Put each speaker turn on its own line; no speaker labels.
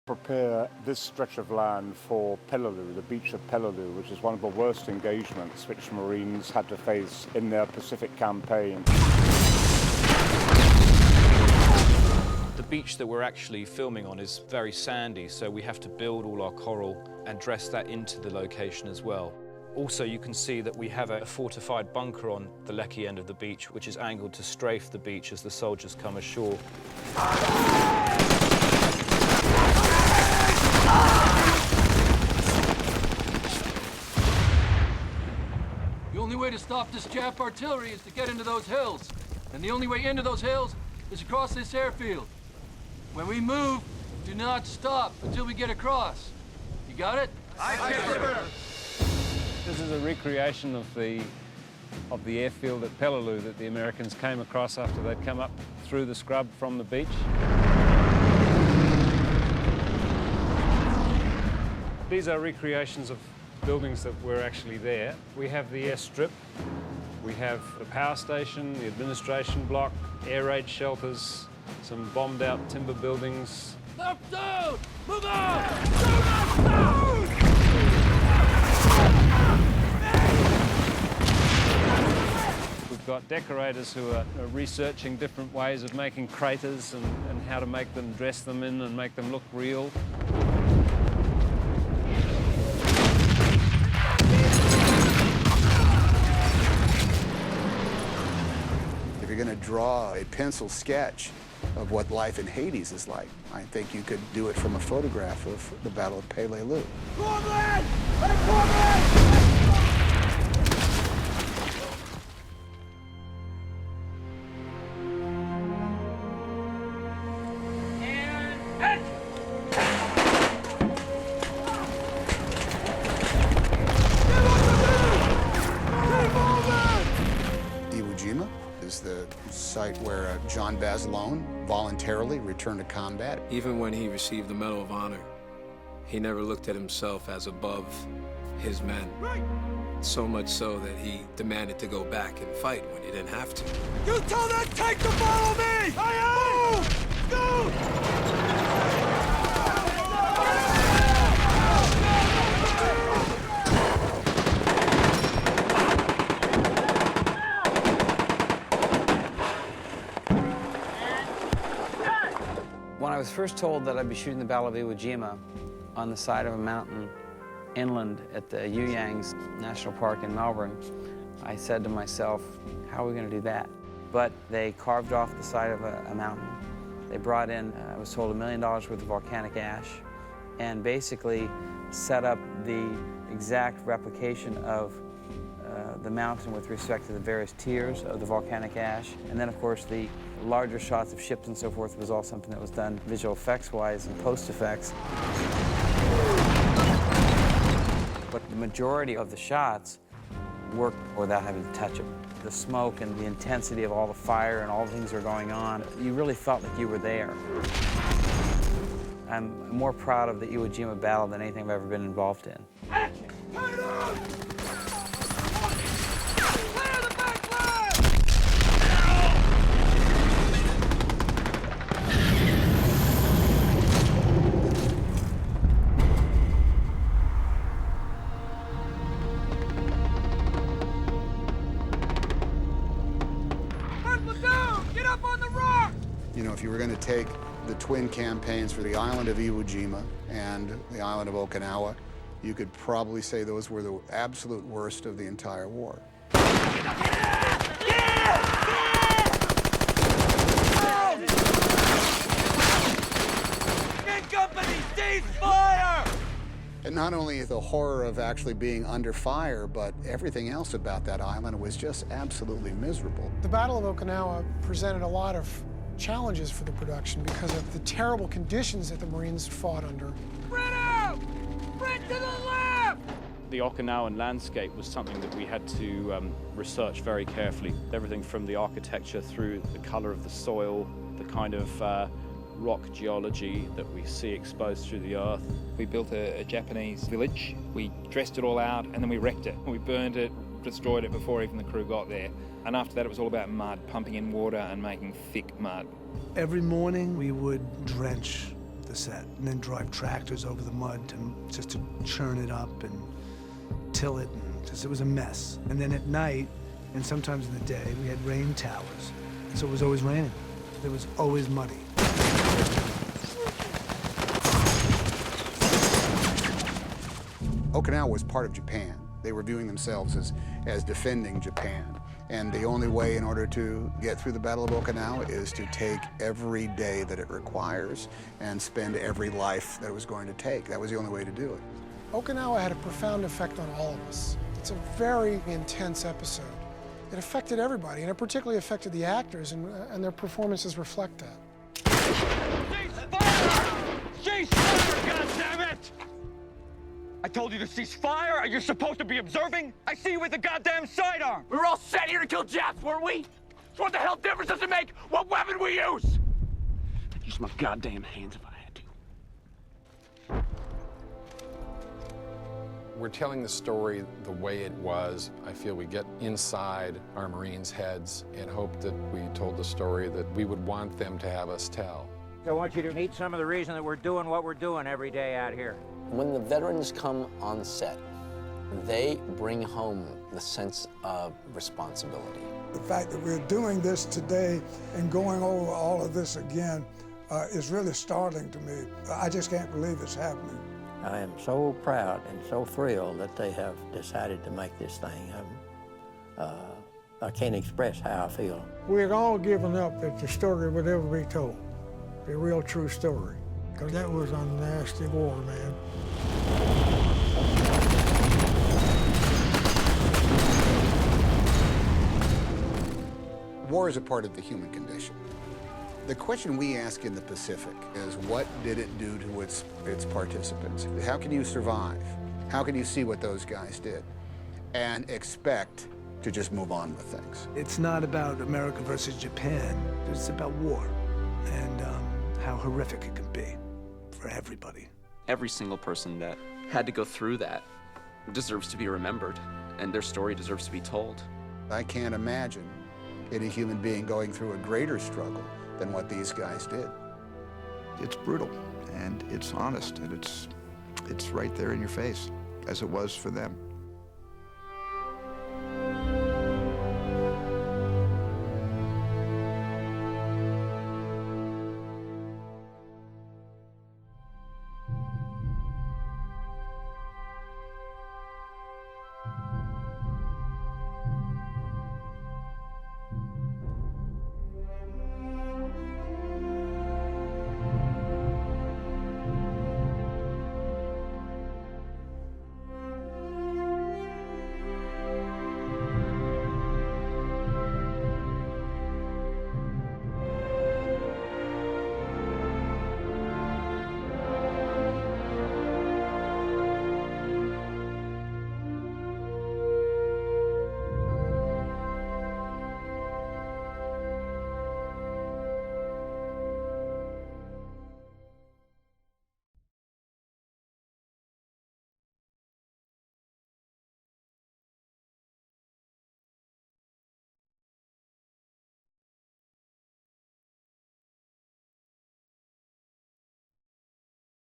Prepare this stretch of land for Peleliu, the beach of Peleliu, which is one of the worst engagements which Marines had to face in their Pacific campaign.
The beach that we're actually filming on is very sandy, so we have to build all our coral and dress that into the location as well. Also, you can see that we have a fortified bunker on the Lecky end of the beach, which is angled to strafe the beach as the soldiers come ashore.
The only way to stop this Jap artillery is to get into those hills. And the only way into those hills is across this airfield. When we move, do not stop until we get across. You got it?
Aye, sir.
This is a recreation of the airfield at Peleliu that the Americans came across after they'd come up through the scrub from the beach. These are recreations of buildings that were actually there. We have the airstrip, we have the power station, the administration block, air raid shelters, some bombed out timber buildings.
Left down! Move on! Move on!
We've got decorators who are researching different ways of making craters and how to make them, dress them in and make them look real.
If you're going to draw a pencil sketch of what life in Hades is like, I think you could do it from a photograph of the Battle of Peleliu.
Cornland! Hey, Cornland!
Iwo Jima is the site where John Basilone voluntarily returned to combat.
Even when he received the Medal of Honor, he never looked at himself as above his men.
Right.
So much so that he demanded to go back and fight when he didn't have to.
You tell that tank to follow me! Aye, aye! Go!
When I was first told that I'd be shooting the Battle of Iwo Jima on the side of a mountain inland at the Yuyangs National Park in Melbourne, I said to myself, how are we going to do that? But they carved off the side of a mountain. They brought in, I was told, $1 million worth of volcanic ash and basically set up the exact replication of the mountain with respect to the various tiers of the volcanic ash. And then, of course, the larger shots of ships and so forth was all something that was done visual effects-wise and post-effects. But the majority of the shots worked without having to touch them. The smoke and the intensity of all the fire and all the things that are going on, you really felt like you were there. I'm more proud of the Iwo Jima battle than anything I've ever been involved in.
You know, if you were going to take the twin campaigns for the island of Iwo Jima and the island of Okinawa, you could probably say those were the absolute worst of the entire war.
Company, cease fire!
And not only the horror of actually being under fire, but everything else about that island was just absolutely miserable.
The Battle of Okinawa presented a lot of challenges for the production because of the terrible conditions that the Marines fought under.
Spread out! Spread to the left!
The Okinawan landscape was something that we had to research very carefully. Everything from the architecture through the color of the soil, the kind of rock geology that we see exposed through the earth.
We built a Japanese village. We dressed it all out and then we wrecked it. We burned it, destroyed it before even the crew got there. And after that it was all about mud, pumping in water and making thick mud.
Every morning we would drench the set, and then drive tractors over the mud just to churn it up and till it, and just, it was a mess. And then at night, and sometimes in the day, we had rain towers, so it was always raining. It was always muddy.
Okinawa was part of Japan. They were viewing themselves as defending Japan. And the only way in order to get through the Battle of Okinawa is to take every day that it requires and spend every life that it was going to take. That was the only way to do it.
Okinawa had a profound effect on all of us. It's a very intense episode. It affected everybody, and it particularly affected the actors, and their performances reflect that.
Cease fire, goddammit! I told you to cease fire. You're supposed to be observing. I see you with the goddamn sidearm. We were all set here to kill Japs, weren't we? So what the hell difference does it make what weapon we use? I'd use my goddamn hands if I had to.
We're telling the story the way it was. I feel we get inside our Marines' heads and hope that we told the story that we would want them to have us tell.
I want you to meet some of the reason that we're doing what we're doing every day out here.
When the veterans come on set, they bring home the sense of responsibility.
The fact that we're doing this today and going over all of this again is really startling to me. I just can't believe it's happening.
I am so proud and so thrilled that they have decided to make this thing. I can't express how I feel.
We had all given up that the story would ever be told, a real true story, because that was a nasty war, man.
War is a part of the human condition. The question we ask in the Pacific is, what did it do to its participants? How can you survive? How can you see what those guys did and expect to just move on with things?
It's not about America versus Japan. It's about war and how horrific it can be for everybody.
Every single person that had to go through that deserves to be remembered, and their story deserves to be told.
I can't imagine any human being going through a greater struggle than what these guys did.
It's brutal, and it's honest, and it's right there in your face, as it was for them.